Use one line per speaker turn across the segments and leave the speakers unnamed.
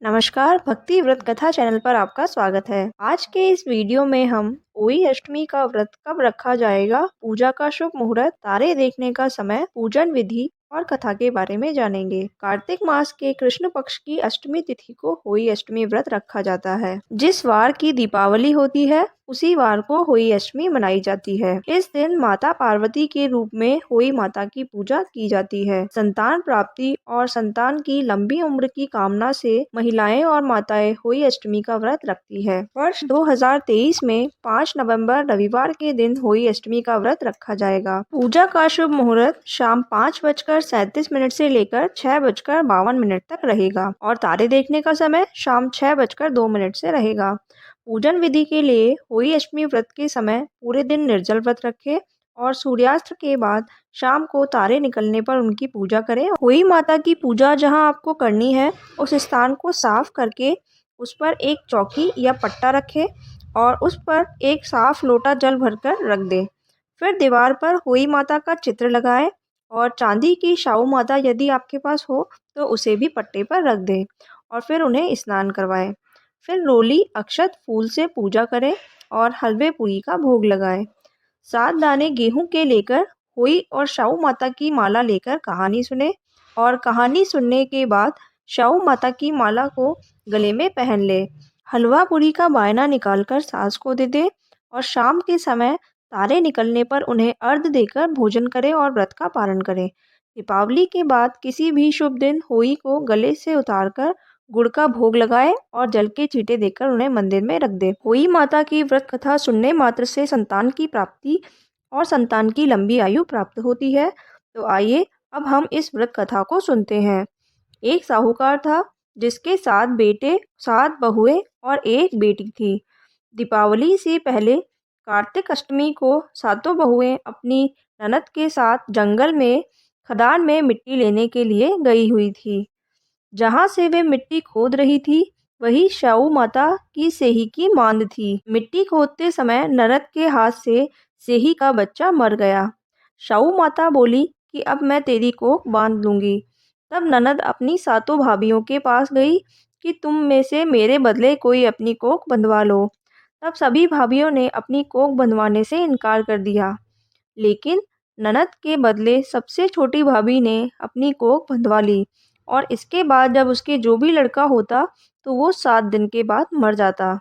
नमस्कार, भक्ति व्रत कथा चैनल पर आपका स्वागत है। आज के इस वीडियो में हम ओई अष्टमी का व्रत कब रखा जाएगा, पूजा का शुभ मुहूर्त, तारे देखने का समय, पूजन विधि और कथा के बारे में जानेंगे। कार्तिक मास के कृष्ण पक्ष की अष्टमी तिथि को होई अष्टमी व्रत रखा जाता है। जिस वार की दीपावली होती है उसी वार को होई अष्टमी मनाई जाती है। इस दिन माता पार्वती के रूप में होई माता की पूजा की जाती है। संतान प्राप्ति और संतान की लंबी उम्र की कामना से महिलाएं और माताएं होई अष्टमी का व्रत रखती है। वर्ष 2023 में 5 नवंबर रविवार के दिन होई अष्टमी का व्रत रखा जाएगा। पूजा का शुभ मुहूर्त शाम 5:37 से लेकर 6:52 तक रहेगा और तारे देखने का समय शाम 6:02 से रहेगा। पूजन विधि के लिए होई अष्टमी व्रत के समय पूरे दिन निर्जल व्रत रखें और सूर्यास्त के बाद शाम को तारे निकलने पर उनकी पूजा करें। होई माता की पूजा जहां आपको करनी है उस स्थान को साफ करके उस पर एक चौकी या पट्टा रखें और उस पर एक साफ लोटा जल भरकर रख दें। फिर दीवार पर होई माता का चित्र लगाएं और चांदी की शाहू माता यदि आपके पास हो तो उसे भी पट्टे पर रख दें और फिर उन्हें स्नान करवाएं। फिर रोली अक्षत फूल से पूजा करें और हलवे पूरी का भोग लगाएं। 7 दाने गेहूं के लेकर होई और शाहू माता की माला लेकर कहानी सुने और कहानी सुनने के बाद शाहू माता की माला को गले में पहन ले। हलवा पूरी का बायना निकालकर सास को दे दे और शाम के समय तारे निकलने पर उन्हें अर्घ देकर भोजन करें और व्रत का पालन करें। दीपावली के बाद किसी भी शुभ दिन होई को गले से उतारकर गुड़ का भोग लगाए और जल के छींटे देकर उन्हें मंदिर में रख दे। होई माता की व्रत कथा सुनने मात्र से संतान की प्राप्ति और संतान की लंबी आयु प्राप्त होती है। तो आइए अब हम इस व्रत कथा को सुनते हैं। एक साहूकार था जिसके 7 बेटे, 7 बहुएं और एक बेटी थी। दीपावली से पहले कार्तिक अष्टमी को सातों बहुएं अपनी ननद के साथ जंगल में खदान में मिट्टी लेने के लिए गई हुई थी। जहाँ से वे मिट्टी खोद रही थी वही शाहू माता की सेही की मांद थी। मिट्टी खोदते समय ननद के हाथ से सेही का बच्चा मर गया। शाहू माता बोली कि अब मैं तेरी कोख बांध लूंगी। तब ननद अपनी सातों भाभियों के पास गई कि तुम में से मेरे बदले कोई अपनी कोख बंधवा लो। तब सभी भाभियों ने अपनी कोख बंधवाने से इनकार कर दिया, लेकिन ननद के बदले सबसे छोटी भाभी ने अपनी कोख बंधवा ली और इसके बाद जब उसके जो भी लड़का होता तो वो 7 दिन के बाद मर जाता।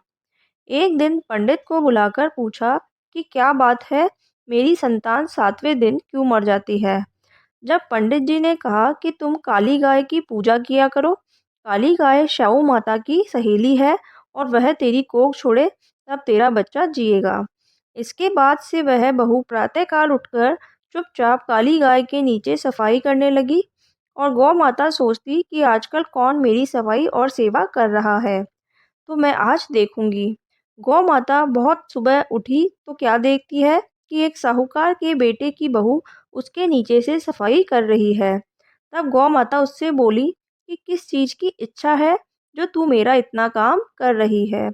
एक दिन पंडित को बुलाकर पूछा कि क्या बात है, मेरी संतान 7वें दिन क्यों मर जाती है। जब पंडित जी ने कहा कि तुम काली गाय की पूजा किया करो, काली गाय शाहू माता की सहेली है और वह तेरी कोख छोड़े तब तेरा बच्चा जिएगा। इसके बाद से वह बहू प्रातःकाल उठकर चुपचाप काली गाय के नीचे सफाई करने लगी और गौ माता सोचती कि आजकल कौन मेरी सफाई और सेवा कर रहा है, तो मैं आज देखूंगी। गौ माता बहुत सुबह उठी तो क्या देखती है कि एक साहूकार के बेटे की बहू उसके नीचे से सफाई कर रही है। तब गौ माता उससे बोली कि किस चीज़ की इच्छा है जो तू मेरा इतना काम कर रही है।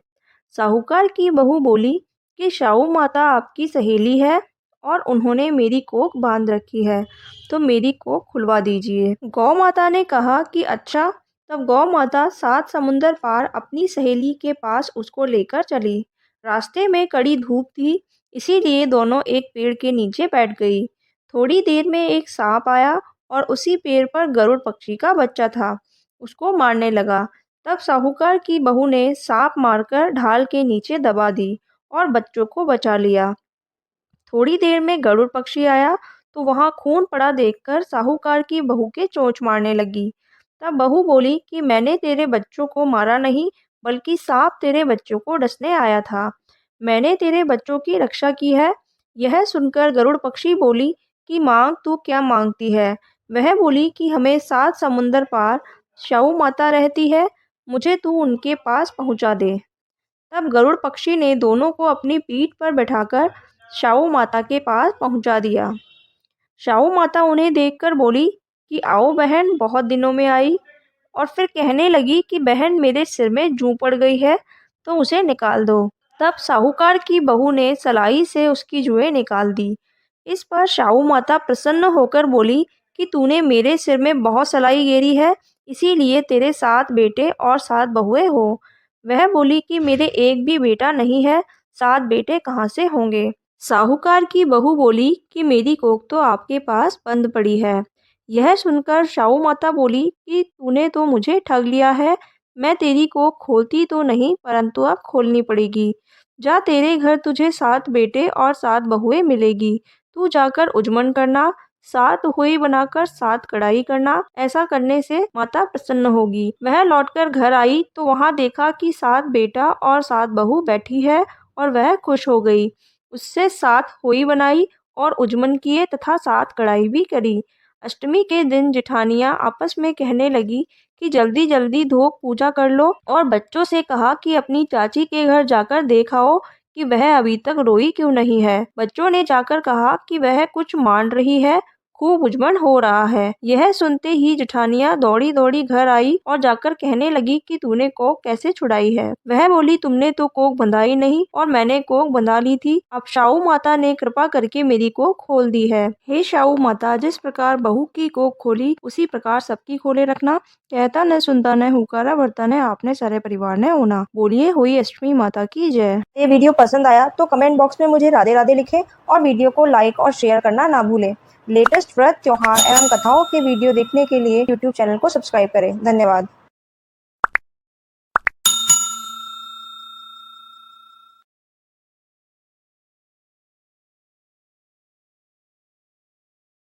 साहूकार की बहू बोली कि शाहू माता आपकी सहेली है और उन्होंने मेरी कोख बांध रखी है, तो मेरी कोख खुलवा दीजिए। गौ माता ने कहा कि अच्छा। तब गौ माता 7 समुंदर पार अपनी सहेली के पास उसको लेकर चली। रास्ते में कड़ी धूप थी, इसीलिए दोनों एक पेड़ के नीचे बैठ गई। थोड़ी देर में एक सांप आया और उसी पेड़ पर गरुड़ पक्षी का बच्चा था, उसको मारने लगा। तब साहूकार की बहू ने सांप मारकर ढाल के नीचे दबा दी और बच्चों को बचा लिया। थोड़ी देर में गरुड़ पक्षी आया तो वहां खून पड़ा देखकर साहूकार की बहू के चोंच मारने लगी। तब बहू बोली कि मैंने तेरे बच्चों को मारा नहीं, बल्कि सांप तेरे बच्चों को डसने आया था। मैंने तेरे बच्चों की रक्षा की है। यह सुनकर गरुड़ पक्षी बोली कि मांग, तू क्या मांगती है। वह बोली कि हमें 7 समुंदर पार शाहू माता रहती है, मुझे तू उनके पास पहुंचा दे। तब गरुड़ पक्षी ने दोनों को अपनी पीठ पर बैठाकर शाहू माता के पास पहुंचा दिया। शाहू माता उन्हें देखकर बोली कि आओ बहन, बहुत दिनों में आई। और फिर कहने लगी कि बहन, मेरे सिर में जूं पड़ गई है तो उसे निकाल दो। तब साहूकार की बहू ने सलाई से उसकी जुएं निकाल दी। इस पर शाहू माता प्रसन्न होकर बोली कि तूने मेरे सिर में बहुत सलाई गेरी है, इसीलिए तेरे 7 बेटे और 7 बहुएं हो। वह बोली कि मेरे एक भी बेटा नहीं है, 7 बेटे कहाँ से होंगे। साहूकार की बहू बोली कि मेरी कोख तो आपके पास बंद पड़ी है। यह सुनकर शाहू माता बोली कि तूने तो मुझे ठग लिया है, मैं तेरी कोख खोलती तो नहीं परंतु अब खोलनी पड़ेगी। जा, तेरे घर तुझे 7 बेटे और 7 बहुएं मिलेगी। तू जाकर उजमन करना, 7 हुई बनाकर 7 कढ़ाई करना, ऐसा करने से माता प्रसन्न होगी। वह लौटकर घर आई तो वहां देखा कि 7 बेटा और 7 बहू बैठी है और वह खुश हो गई। उससे 7 हुई बनाई और उजमन किए तथा 7 कढ़ाई भी करी। अष्टमी के दिन जिठानियां आपस में कहने लगी कि जल्दी जल्दी धो पूजा कर लो, और बच्चों से कहा कि अपनी चाची के घर जाकर देख आओ कि वह अभी तक रोई क्यों नहीं है। बच्चों ने जाकर कहा कि वह कुछ मान रही है, खूब उजमन हो रहा है। यह सुनते ही जेठानियां दौड़ी दौड़ी घर आई और जाकर कहने लगी कि तूने कोख कैसे छुड़ाई है। वह बोली, तुमने तो कोख बंधाई नहीं और मैंने कोख बंधा ली थी। अब शाहू माता ने कृपा करके मेरी कोख खोल दी है। हे शाहू माता, जिस प्रकार बहू की कोख खोली उसी प्रकार सबकी खोले रखना। कहता न सुनता न हुकारा भरता न आपने सारे परिवार ने होना। बोलिए हुई अष्टमी माता की जय। ये वीडियो पसंद आया तो कमेंट बॉक्स में मुझे राधे राधे लिखें और वीडियो को लाइक और शेयर करना ना भूलें। लेटेस्ट व्रत, त्योहार एवं कथाओं के वीडियो देखने के लिए यूट्यूब चैनल को सब्सक्राइब करें। धन्यवाद।